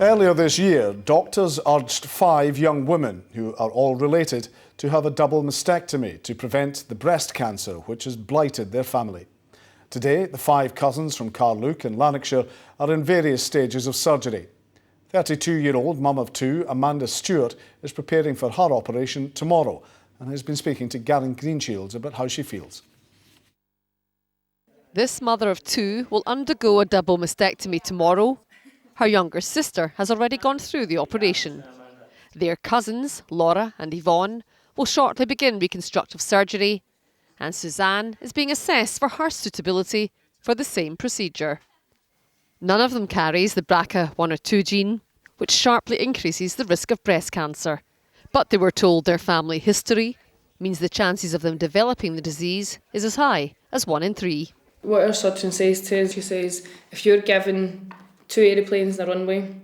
Earlier this year, doctors urged 5 young women, who are all related, to have a double mastectomy to prevent the breast cancer which has blighted their family. Today, the 5 cousins from Carluke in Lanarkshire are in various stages of surgery. 32-year-old mum of 2, Amanda Stewart, is preparing for her operation tomorrow and has been speaking to Garen Greenshields about how she feels. This mother of 2 will undergo a double mastectomy tomorrow. Her younger sister has already gone through the operation. Their cousins, Laura and Yvonne, will shortly begin reconstructive surgery, and Suzanne is being assessed for her suitability for the same procedure. None of them carries the BRCA1 or 2 gene, which sharply increases the risk of breast cancer. But they were told their family history means the chances of them developing the disease is as high as 1 in 3. What our surgeon says to us, she says, if you're given 2 aeroplanes in a runway,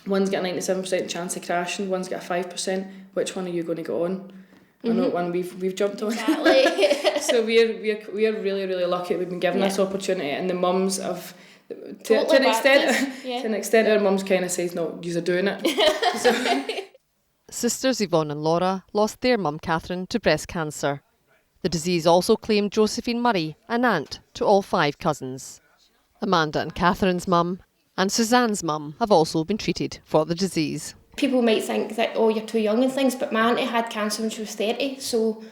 one's got a 97% chance of crashing, one's got a 5%, which one are you going to go on? I know what one we've jumped on. Exactly. So we're really, really lucky that we've been given this opportunity, and the mums have to an extent our mums kind of says, no, you're doing it. Sisters Yvonne and Laura lost their mum Catherine to breast cancer. The disease also claimed Josephine Murray, an aunt to all 5 cousins. Amanda and Catherine's mum and Suzanne's mum have also been treated for the disease. People might think that, oh, you're too young and things, but my auntie had cancer when she was 30, so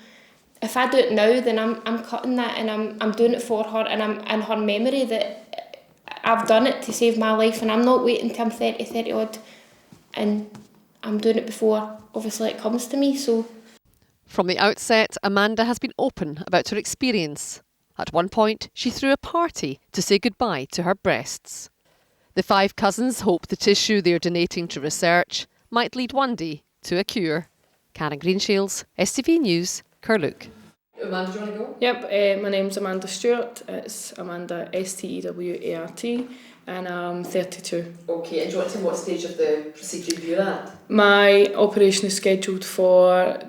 if I do it now, then I'm cutting that, and I'm doing it for her, and I'm in her memory that I've done it to save my life, and I'm not waiting till I'm 30 odd, and I'm doing it before obviously it comes to me. So from the outset, Amanda has been open about her experience. At one point, she threw a party to say goodbye to her breasts. The 5 cousins hope the tissue they're donating to research might lead one day to a cure. Karen Greenshields, STV News, Carluke. Amanda, do you want to go? Yep, my name's Amanda Stewart. It's Amanda Stewart, and I'm 32. Okay, and do you want to know what stage of the procedure you're at? My operation is scheduled for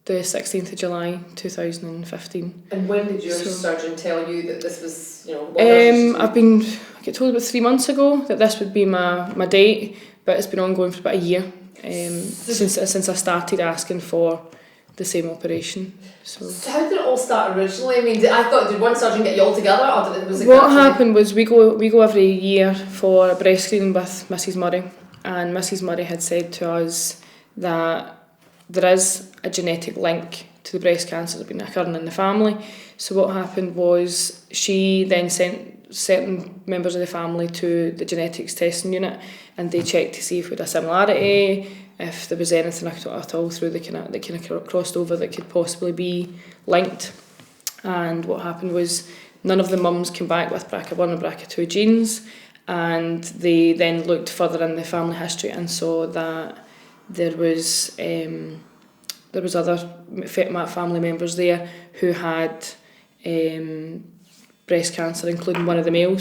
the 16th of July 2015. And when did your surgeon tell you that this was, I got told about 3 months ago that this would be my date, but it's been ongoing for about a year since I started asking for the same operation. So how did it all start originally? I mean, I thought, did one surgeon get you all together, or was it? What happened was we go every year for a breast screening with Mrs. Murray, and Mrs. Murray had said to us that there is a genetic link to the breast cancer that's been occurring in the family. So what happened was she then sent certain members of the family to the genetics testing unit, and they checked to see if we had a similarity, if there was anything at all through that kind of crossed over that could possibly be linked. And what happened was none of the mums came back with BRCA1 or BRCA2 genes, and they then looked further in the family history and saw that there was other family members there who had breast cancer, including one of the male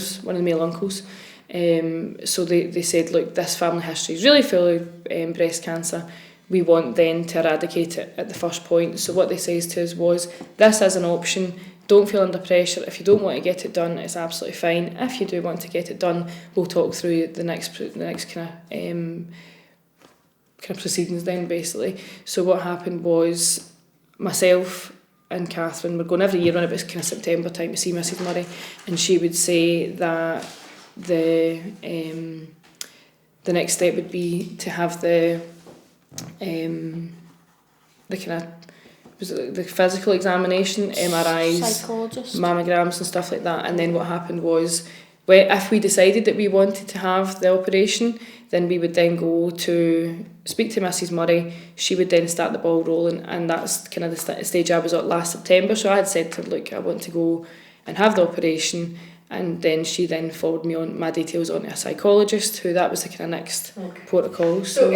uncles. So they said, look, this family history is really full of breast cancer. We want then to eradicate it at the first point. So what they says to us was, this is an option. Don't feel under pressure. If you don't want to get it done, it's absolutely fine. If you do want to get it done, we'll talk through the next kind of proceedings then, basically. So what happened was myself and Catherine were going every year when it was kind of September time to see Mrs. Murray, and she would say that the next step would be to have the kind of the physical examination, MRIs, psychologist, mammograms and stuff like that. And then what happened was, if we decided that we wanted to have the operation, then we would then go to speak to Mrs. Murray. She would then start the ball rolling, and that's kind of the stage I was at last September. So I had said to her, look, I want to go and have the operation, and then she then forwarded me on my details on a psychologist, who that was the kind of next protocol. So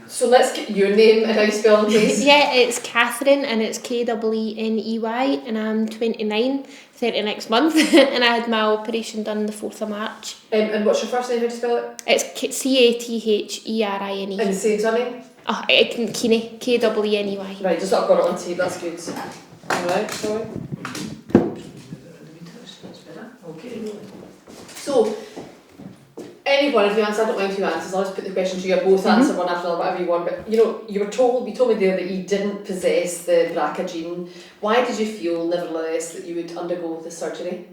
so let's get your name and how you spell it, please. Yeah, it's Catherine, and it's Kweney, and I'm 29, 30 next month, and I had my operation done the 4th of March. And what's your first name? How do you spell it? It's Catherne. And the same surname? Kweney, Kweney. Right, just I've got it on tape, that's good. Alright, sorry. Okay. So, any any one of you answer, I don't mind who answers, I'll just put the question to you, both answer one after another, whatever you want, but you know, you told me there that you didn't possess the BRCA gene. Why did you feel, nevertheless, that you would undergo the surgery?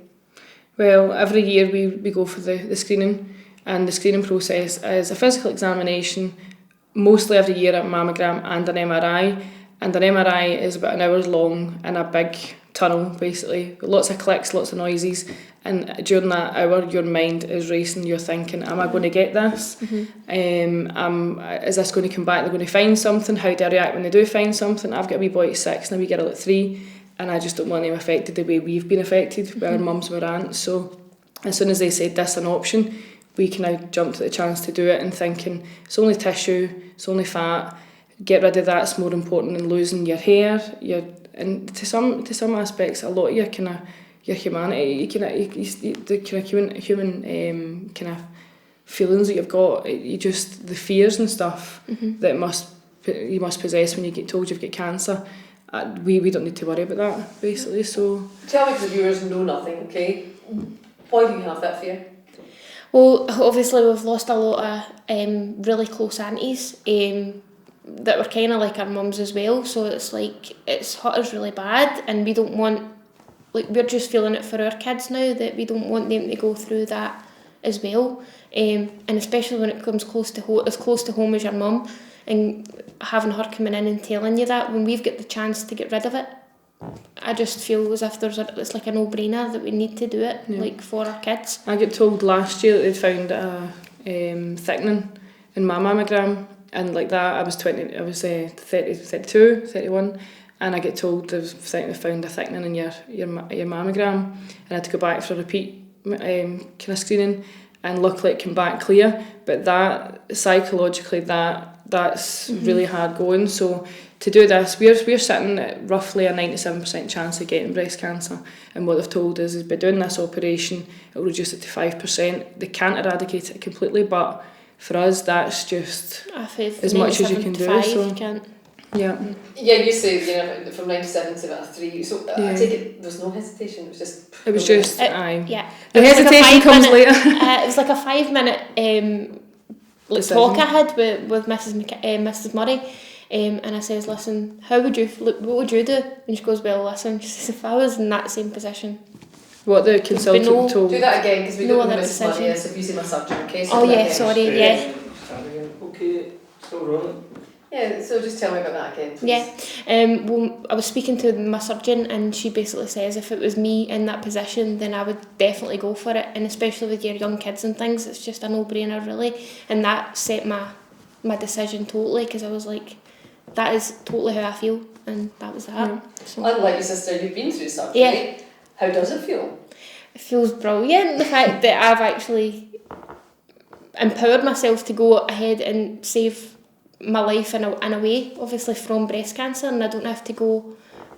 Well, every year we go for the screening, and the screening process is a physical examination, mostly every year, a mammogram and an MRI. And an MRI is about an hour long in a big tunnel, basically. Lots of clicks, lots of noises. And during that hour, your mind is racing. You're thinking, am I going to get this? Is this going to come back? They're going to find something. How do I react when they do find something? I've got a wee boy at 6 and a wee girl at 3. And I just don't want them affected the way we've been affected with our mums, our aunts. So as soon as they said this an option, we can now jump to the chance to do it and thinking, it's only tissue, it's only fat. Get rid of that. It's more important than losing your hair. And to some aspects, a lot of your humanity, the kind of human kind of feelings that you've got. You just the fears and stuff that you must possess when you get told you've got cancer. We don't need to worry about that, basically. So tell me, because the viewers know nothing. Okay, why do you have that fear? Well, obviously we've lost a lot of really close aunties. That were kind of like our mums as well, so it's like it's hurt us really bad, and we don't want, like, we're just feeling it for our kids now, that we don't want them to go through that as well, and especially when it comes close to home as your mum, and having her coming in and telling you that when we've got the chance to get rid of it, I just feel as if it's like a no-brainer that we need to do it, like, for our kids. I got told last year that they'd found a thickening in my mammogram. And like that, I was 32, 31, and I get told they've found a thickening in your mammogram, and I had to go back for a repeat kind of screening, and luckily it came back clear. But that psychologically, that's really hard going. So to do this, we're sitting at roughly a 97% chance of getting breast cancer, and what they've told us is by doing this operation, it'll reduce it to 5%. They can't eradicate it completely, but for us, that's just as much as you can do. So, yeah, you say from 97 to 3. So I take it there was no hesitation. It was just yeah. The hesitation comes later. It was like a 5-minute talk I had with Mrs. Murray. And I says, listen, what would you do? And she goes, well, listen, she says, if I was in that same position. What the consultant told. Do that again, because we don't know Mrs. Murray is, if you say my surgeon, okay? So sorry, yeah. Okay, still rolling. Yeah, so just tell me about that again, please. Yeah, well, I was speaking to my surgeon, and she basically says if it was me in that position, then I would definitely go for it, and especially with your young kids and things, it's just a no-brainer, really. And that set my decision totally, because I was like, that is totally how I feel, and that was that. So. Unlike your sister, you've been through surgery. Yeah. How does it feel? It feels brilliant, the fact that I've actually empowered myself to go ahead and save my life in a way, obviously from breast cancer, and I don't have to go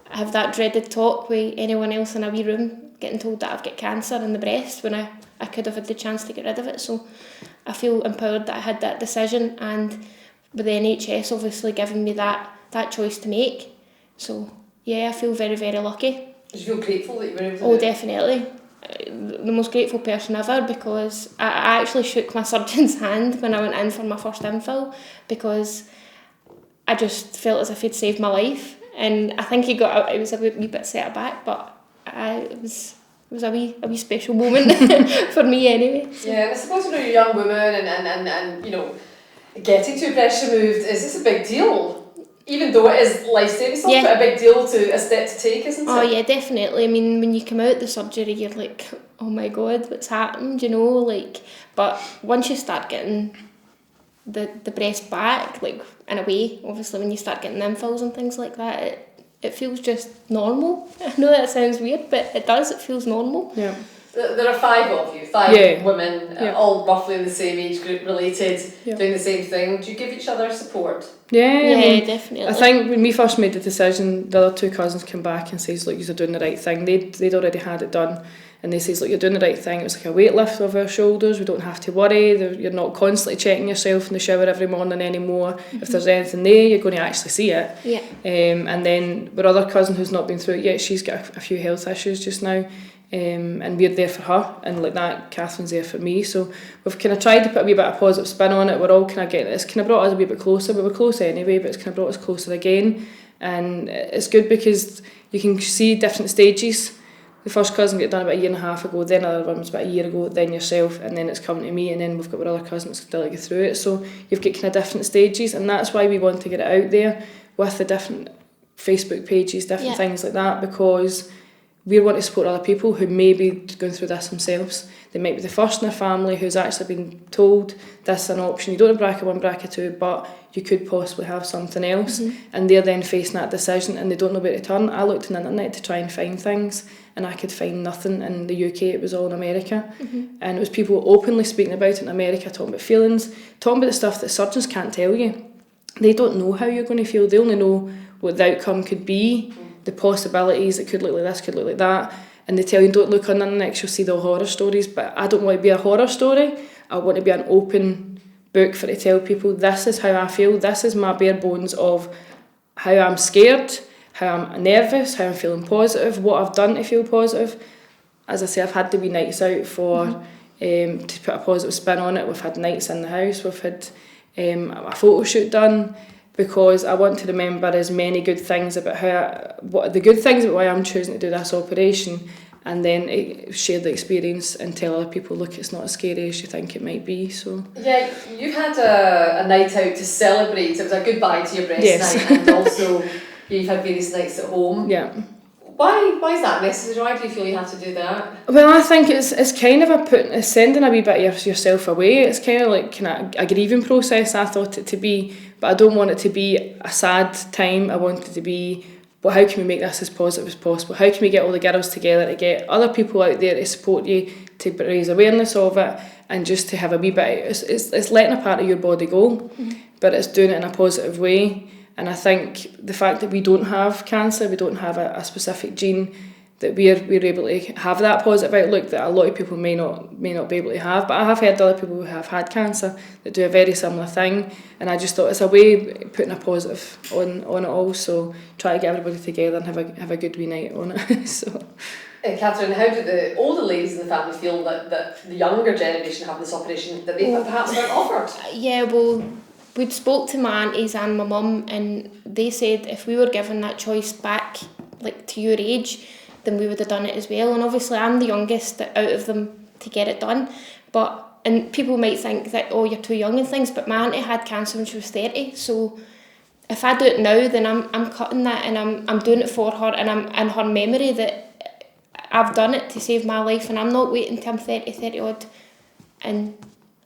have that dreaded talk with anyone else in a wee room getting told that I've got cancer in the breast when I could have had the chance to get rid of it. So I feel empowered that I had that decision, and with the NHS obviously giving me that choice to make. So yeah, I feel very, very lucky. Did you feel grateful that you were able to do it? Definitely. The most grateful person ever, because I actually shook my surgeon's hand when I went in for my first infill, because I just felt as if he'd saved my life, and I think it was a wee bit set aback, but it was a wee special moment for me anyway. So. Yeah, I suppose you're a young woman and getting to a breast removed, is this a big deal? Even though it is life-saving stuff, but a big deal a step to take, isn't it? Oh yeah, definitely. I mean, when you come out the surgery, you're like, oh my God, what's happened, but once you start getting the breast back, like, in a way, obviously when you start getting infills and things like that, it feels just normal. I know that sounds weird, but it does, it feels normal. Yeah. There are 5 of you, 5 women, all roughly in the same age group, related, doing the same thing. Do you give each other support? Yeah, definitely. I think when we first made the decision, the other 2 cousins came back and says, look, you're doing the right thing. They'd already had it done, and they says, look, you're doing the right thing. It was like a weight lift off our shoulders. We don't have to worry. You're not constantly checking yourself in the shower every morning anymore. If there's anything there, you're going to actually see it. Yeah. And then our other cousin who's not been through it yet, she's got a few health issues just now. and we're there for her, and like that, Catherine's there for me. So we've kind of tried to put a wee bit of positive spin on it. We're all kind of getting, it's kind of brought us a wee bit closer. We were close anyway, but it's kind of brought us closer again. And it's good because you can see different stages. The first cousin got done about a year and a half ago, then another one was about a year ago, then yourself, and then it's coming to me, and then we've got our other cousins still go through it. So you've got kind of different stages, and that's why we want to get it out there with the different Facebook pages, different things like that, because we want to support other people who may be going through this themselves. They might be the first in their family who's actually been told this is an option. You don't have BRCA1, BRCA2, but you could possibly have something else. And they're then facing that decision and they don't know where to turn. I looked on the internet to try and find things, and I could find nothing in the UK. It was all in America. And it was people openly speaking about it in America, talking about feelings, talking about the stuff that surgeons can't tell you. They don't know how you're going to feel. They only know what the outcome could be, the possibilities. It could look like this, could look like that. And they tell you, don't look on the internet, you'll see the horror stories. But I don't want to be a horror story. I want to be an open book for to tell people, this is how I feel. This is my bare bones of how I'm scared, how I'm nervous, how I'm feeling positive, what I've done to feel positive. As I say, I've had the wee nights out for to put a positive spin on it. We've had nights in the house. We've had a photo shoot done, because I want to remember as many good things about what the good things about why I'm choosing to do this operation, and then share the experience and tell other people, look, it's not as scary as you think it might be. So yeah, you had a night out to celebrate. It was a goodbye to your breast night, and also you've had various nights at home. Yeah. Why is that necessary? Why do you feel you have to do that? Well, I think it's kind of it's sending a wee bit of yourself away. It's kind of like a grieving process, I thought it to be, but I don't want it to be a sad time. I want it to be, well, how can we make this as positive as possible? How can we get all the girls together to get other people out there to support you, to raise awareness of it, and just to have a wee bit, it's letting a part of your body go, but it's doing it in a positive way. And I think the fact that we don't have cancer, we don't have a specific gene, that we're able to have that positive outlook that a lot of people may not be able to have. But I have heard other people who have had cancer that do a very similar thing, and I just thought it's a way of putting a positive on it all. So try to get everybody together and have a good wee night on it. So. Catherine, how do the older ladies in the family feel that the younger generation have this operation that they perhaps weren't offered? Yeah, well, we'd spoke to my aunties and my mum, and they said if we were given that choice back, like to your age, then we would have done it as well. And obviously I'm the youngest out of them to get it done. And people might think that, oh, you're too young and things, but my auntie had cancer when she was 30, so if I do it now, then I'm cutting that, and I'm doing it for her, and I'm in her memory that I've done it to save my life, and I'm not waiting till I'm 30 odd, and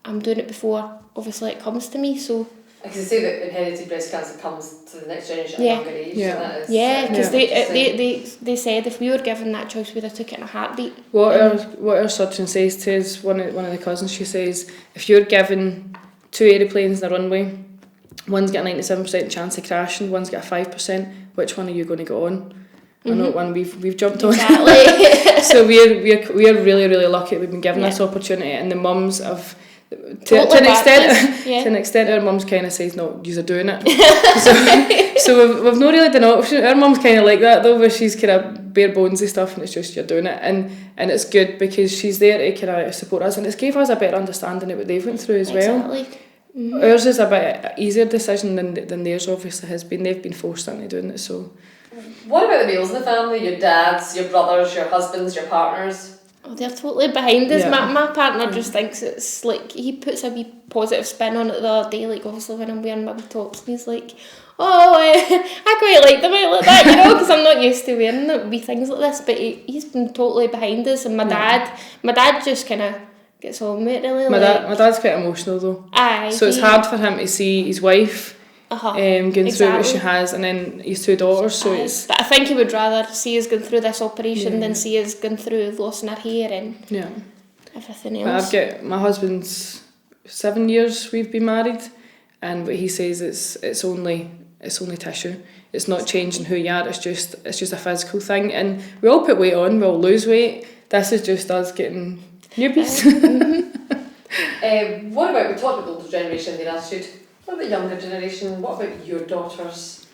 I'm doing it before obviously it comes to me. So I can say that inherited breast cancer comes to the next generation at a younger age. Yeah. So that is, because they said if we were given that choice, we'd have took it in a heartbeat. What our surgeon says to us, one of the cousins, she says, if you're given 2 aeroplanes in a runway, one's got a 97% chance of crashing, one's got a 5%, which one are you going to go on? I know one we've jumped on. Exactly. So we're really, really lucky that we've been given this opportunity, and the mums have to an extent our mums kind of says, no, you're doing it. so we've not really done an option. Our mum's kind of like that though, where she's kind of bare bonesy stuff, and it's just you're doing it, and it's good because she's there to kind of support us, and it's gave us a better understanding of what they've went through as well. Mm-hmm. Ours is a bit easier decision than theirs obviously has been. They've been forced into doing it. So what about the males in the family? Your dads, your brothers, your husbands, your partners? Oh, they're totally behind us. Yeah. My partner just thinks it's like, he puts a wee positive spin on it the other day, like obviously when I'm wearing my wee tops, and he's like, oh, I quite like them out like that, you know, because I'm not used to wearing wee things like this, but he's been totally behind us. And my dad just kind of gets on with it really. My dad's quite emotional though. Aye. So it's hard for him to see his wife going through what she has, and then his 2 daughters. So but I think he would rather see us going through this operation than see us going through losing our hair and everything else. But I've got my husband's 7 years we've been married, and what he says it's only tissue. It's not changing who you are. It's just a physical thing, and we all put weight on. We all lose weight. This is just us getting newbies. What about, we talked about the older generation and their attitude. What about the younger generation? What about your daughters?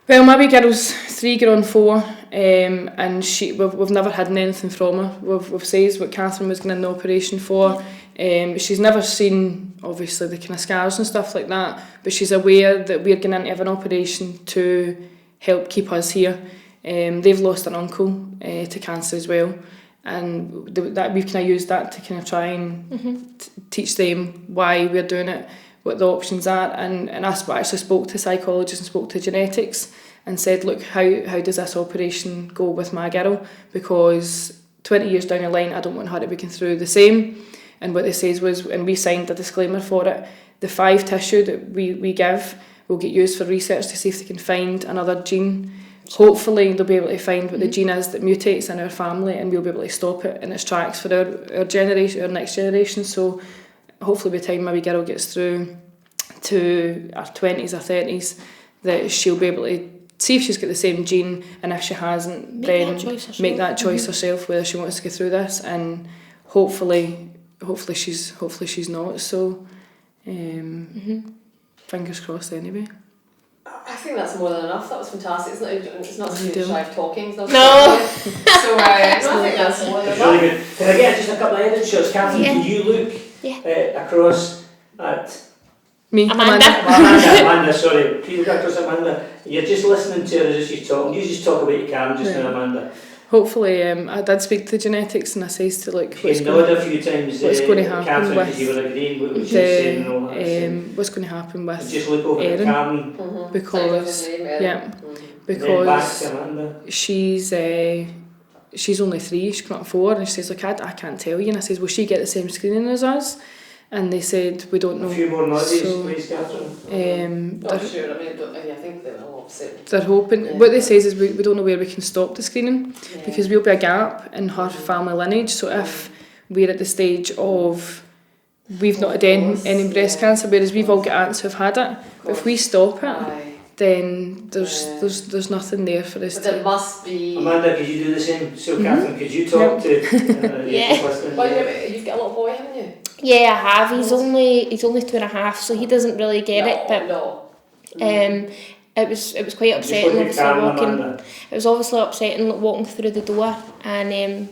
Well, my wee girl's 3 going on 4, and we've never had anything from her. We've said what Catherine was going in the operation for. She's never seen, obviously, the kind of scars and stuff like that, but she's aware that we're going in to have an operation to help keep us here. They've lost an uncle to cancer as well, and that we've kind of used that to kind of try and teach them why we're doing it, what the options are, and I actually spoke to psychologists and spoke to genetics and said, look, how does this operation go with my girl, because 20 years down the line I don't want her to be going through the same. And what they says was, and we signed a disclaimer for it, the 5 tissue that we give will get used for research to see if they can find another gene. Hopefully they'll be able to find what the gene is that mutates in our family, and we'll be able to stop it in its tracks for our generation, our next generation. So hopefully by the time my wee girl gets through to our 20s or 30s, that she'll be able to see if she's got the same gene, and if she hasn't, then make that choice herself whether she wants to go through this, and hopefully she's not. So fingers crossed anyway. I think that's more than enough. That was fantastic. It's not so shy of talking. It's not No. So I think that's more than It's really enough. good. Can I get just a couple of edit shots? Catherine, can you look across at Me, Amanda, sorry. Can you look across Amanda? You're just listening to her as she's talking. You just talk about your camera just now, Amanda. Hopefully, I did speak to genetics, and I says to look what's going to happen Catherine, with you were agreeing what she was saying and all that. What's going to happen with just look over Erin, at Karen. because she's only 3, she's not 4, and she says, look, I can't tell you, and I says, will she get the same screening as us? And they said, we don't know. A few more notices, please, Catherine. Not sure, I think they will obviously. They're hoping, what they say is we don't know where we can stop the screening, because we'll be a gap in her family lineage. So if we're at the stage of we've not had any breast cancer, whereas we've all got aunts who've had it, but if we stop it, then there's nothing there for us but to. There must be. Amanda, could you do the same? So Catherine, could you talk to Well, you've got a little boy, haven't you? Yeah, I have. He's only 2.5, so he doesn't really get it. But it was quite upsetting. It was obviously upsetting walking through the door and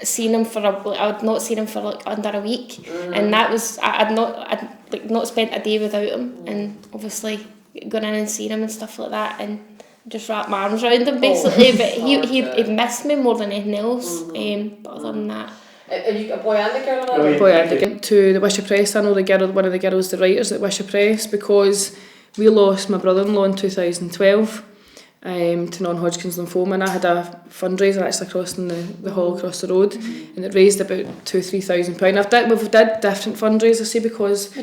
seeing him I'd not seen him for like under a week, and that was I'd not spent a day without him, and obviously going in and seeing him and stuff like that, and just wrap my arms around him basically. But he missed me more than anything else. But other than that. Have you got a boy and a girl? Or Boy and a girl. To the Wisha Press, I know one of the girls, the writers at Wisha Press, because we lost my brother-in-law in 2012 to non-Hodgkin's lymphoma, and I had a fundraiser actually crossing the hall across the road, and it raised about £2,000-3,000. We've did different fundraisers, see, because we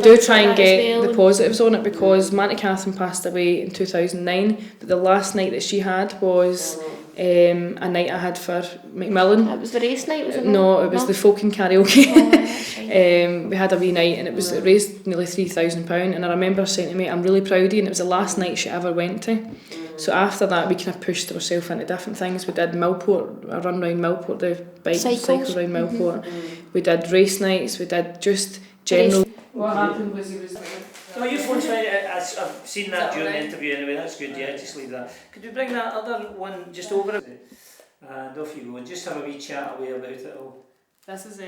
do try and get the positives on it, because Auntie Catherine passed away in 2009, but the last night that she had was a night I had for Macmillan. It was the race night, was it? No, it was the folk and karaoke. We had a wee night, and it raised nearly £3,000, and I remember saying to me, I'm really proud of you, and it was the last night she ever went to. So after that we kind of pushed ourselves into different things. We did Millport, a run round Millport, the bike cycle round Millport. We did race nights, we did just general. What happened was he was... No, your phone's fine. I've seen that during the interview anyway. That's good. Yeah, just leave that. Could we bring that other one just over? And off you go. And just have a wee chat away about it all. This is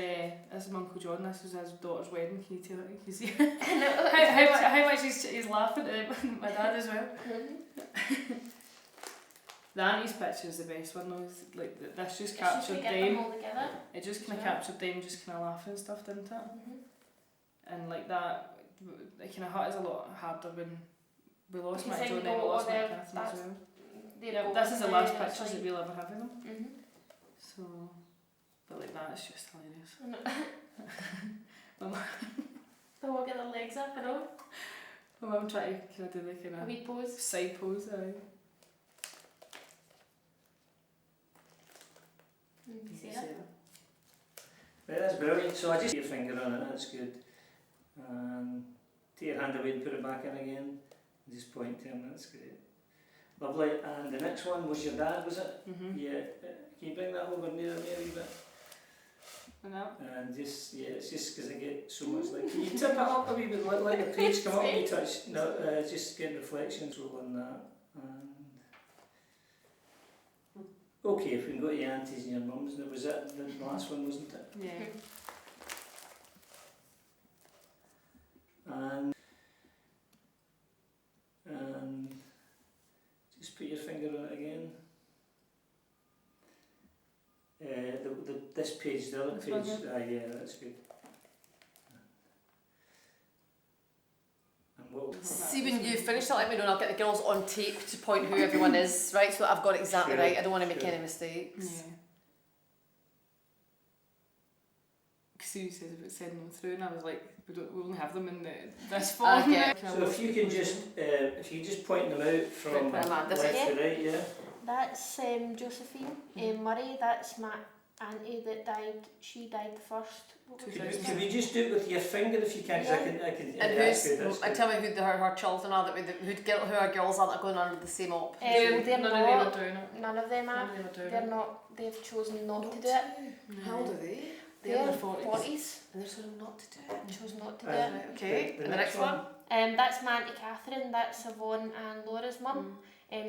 my Uncle John. This is his daughter's wedding. Can you tell it? Can you see? how much he's laughing at my dad as well. The auntie's picture is the best one though. Like this just captured them. It just kind of captured them, just kind of laughing and stuff, didn't it? And like that. It kind of hurt us a lot harder when we lost my John and we lost my Catherine as well. This is the last pictures that we'll ever have of them. So, but like that, it's just hilarious. They all get their legs up and all. My mum tried to kind of do like a wee pose. Side pose, aye. You see that? Right, that's brilliant. So I just put your finger on it, that's good. Take your hand away and put it back in again. Just point to him, that's great. Lovely. And the next one was your dad, was it? Yeah. Can you bring that over nearer me a wee bit? And just, it's just because I get so much like, can you tip it up a wee bit, let the page come up a wee touch? No, just get reflections rolling that. And Okay, if we can go to your aunties and your mums, and was that the last one, wasn't it? Yeah. And just put your finger on it again. This page, the other This page. one here? Yeah, that's good. And what? See, when you finish that, let me know and I'll get the girls on tape to point who everyone is, right? So that I've got it exactly Sure, right. I don't want to make sure. any mistakes. Yeah. Because you said about sending them through, and I was like, we only have them in this form. Okay. So if you can just point them out from Right, left this to right, yeah. That's Josephine Murray. That's my auntie that died. She died first. What was her Could name? we just do it with your finger if you can? Because I can. And that's who's, good, that's and good. tell me who her children are, that who our girls are that are going under the same op. They're None of them not. are doing it. None of them None are. of them are doing They're it. not. They've chosen not to do it. How old are they? They're in They're their 40s. 40s. And they're told not to do it. Chose not to do Right. it. Right, okay. The And the next one? That's my auntie Catherine. That's Yvonne and Laura's mum.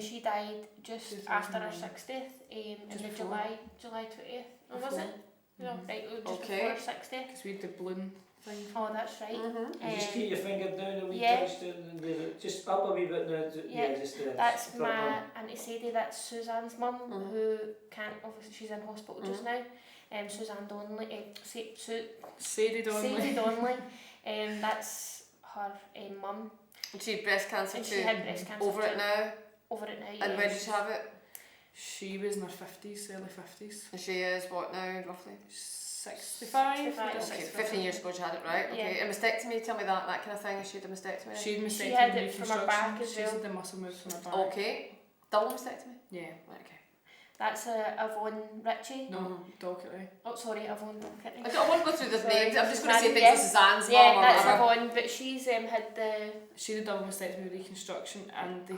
She died just after her 60th. In Just the before. July 20th. Or was it? No, right. It was just Okay. before her 60th. Because we had the balloon thing. Oh, that's right. Mm-hmm. Just keep your finger down a wee yeah. touch down and leave it just up a wee bit now. Yeah. Just there. That's Front my one. auntie Sadie. That's Suzanne's mum, Mhm. who can't. Obviously, she's in hospital just now. Suzanne Donnelly. Sadie Donnelly. Sadie Donnelly. That's her mum. And she had breast cancer And too. she had breast cancer. Over it too. now. Over it now. And yeah. when did she have it? She was in her 50s, early 50s. And she is what now, roughly? 65? 65. Okay, 65. 15 years ago she had it, right? Okay. Yeah. And mastectomy, tell me that kind of thing. She had a mastectomy? She had mastectomy She had and it from her back as She's well. had the muscle moved from her back. Okay. Double mastectomy? Yeah. Right, okay. That's Yvonne Ritchie. No, Doherty. Oh, sorry, Yvonne Doherty. I don't want to go through the Sorry, names. I'm just going to say Suzanne, things like Suzanne's Yeah, mum or that's whatever. Yvonne, but she's had the. She had a double mastectomy reconstruction, and they,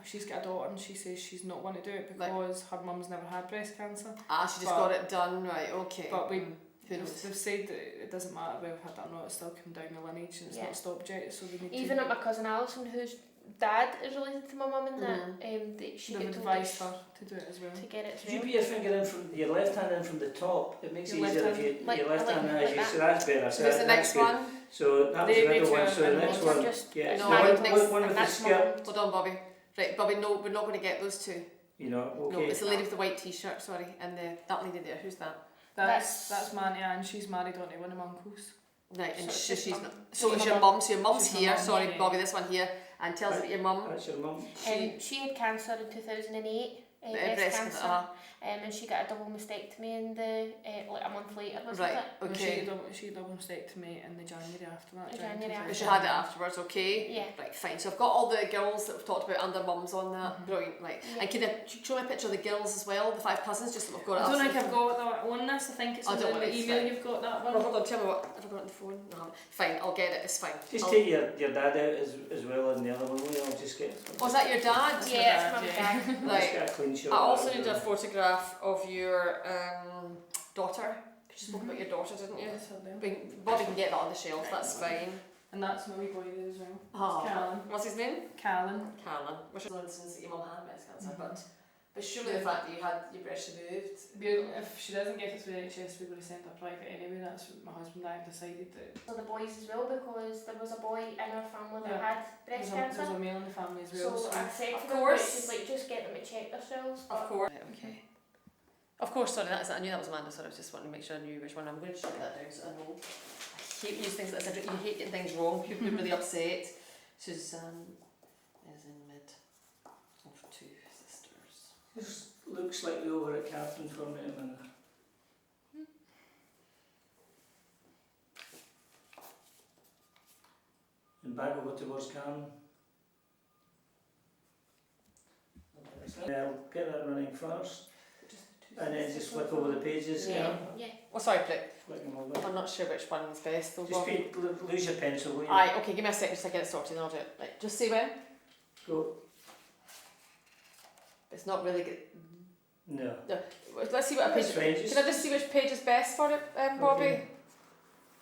she's got a daughter, and she says she's not want to do it because her mum's never had breast cancer. Ah, she just got it done, right, okay. But we, Who knows? they've said that it doesn't matter whether we've had that or not, it's still coming down the lineage and it's Yeah. not stopped yet, so we need Even to. at my cousin Alison, whose dad is related to my mum and that, she They've got told advised her to do it as well. to get it as Could you well. put your finger in from your left hand in from the top? It makes it Your easier left if you Like- your left like- hand like as you. that. So that's better. So who's the next good. one? So that was They the middle were one. two So the and next these one. are just- Yeah. No, So I one, think one, one with the that's skirt. Hold on, Bobby. Right, Bobby, no, we're not going to get those two. You know. No, Okay. it's the lady with the white t-shirt, sorry, and that lady there, who's that? That's my auntie Anne, she's married on to one of my uncles. Right, and So it's she's just not. mum. So it's She's your my mum, so your mum's She's my here, mum, sorry yeah. Bobby, this one here, and tell us about your mum. That's your mum. She had cancer in 2008, breast Breast cancer, cancer, and she got a double mastectomy in the like a month later, wasn't Right, it? No, she okay. had double mastectomy in the January after that. The January But after. she had it afterwards, okay? Yeah. Right, fine. So I've got all the girls that we've talked about under mums on that. Brilliant, right. Yeah. And can you show me a picture of the girls as well, the 5 cousins, just that we've got it I don't think up. I've got that on this, I think it's I in don't the worry, it's email fine. you've got that Well, one. hold on, tell me what. Have I got it on the phone? No, I haven't. Fine, I'll get it, it's fine. Just I'll- take your dad out as well and the other one. I'll just get. Oh, is that your dad? That's Yeah, my it's dad, my yeah. dad. Just Right. get a clean shot. I also of need that a as well. photograph of your daughter. You spoke about your daughter, didn't you? That's her there. Bobby can get that on the shelf, that's fine. And that's my wee boy there as well. Oh, Callan. what's his name? Callan. Callan. Which is one instance that your mum had breast cancer, but surely the fact that you had your breast removed. If she doesn't get it through the NHS, we're going to send her private anyway. That's what my husband and I have decided that So the boys as well, because there was a boy in our family that Yeah. had breast there's cancer. a male in the family as well. So I said Of to them, course. like, she's like, just get them to check themselves. Of course. Right, okay. Of course, sorry, I knew that was Amanda, sorry, I was just wanting to make sure I knew which one. I'm going to shut that down so I know. I hate these things, you hate getting things wrong, people get really upset. Suzanne is in mid of 2 sisters. Just look slightly over at Catherine for a minute. And back over towards Karen. I'll get that running first. And then just flick over the pages. Yeah, yeah. Oh, sorry, Prick. Flick them over. I'm not sure which one is best though. Just Bobby. lose your pencil, will you? Aye, okay, give me a second just to get it sorted and I'll do it. Right, just say when. Go. It's not really good. No. Let's see what a That's page. fine, Can I just see which page is best for it, Bobby?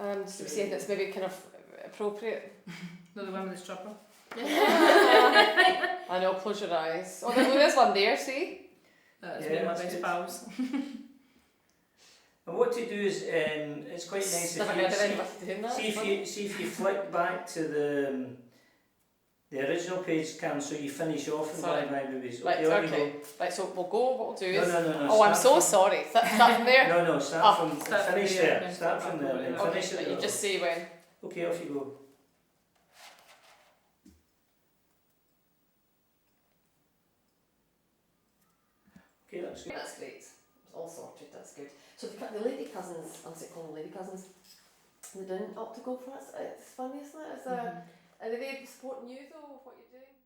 Okay. Just to see if it's maybe kind of appropriate. No, the one with the stripper. I know, close your eyes. Oh, there is one there, see? That's me and my best pals. And what to do is, it's quite nice Never heard of anybody doing that. see if you flick back to the original page, Cam, so you finish off in Sorry. Bye Bye Boobies. Right, on you okay. go. Right, so we'll go, what we'll do is... No, Oh, I'm start so from- sorry. Start from there? No, start from, start from finish there, there. then Start start from back there, over then there. Okay, finish but it. you just say when. Okay, off you go. Okay, that's good. That's great. It's all sorted, that's good. So the lady cousins, I'll say call them lady cousins, they didn't opt to go for it. It's funny, isn't it? Are they supporting you though, with what you're doing?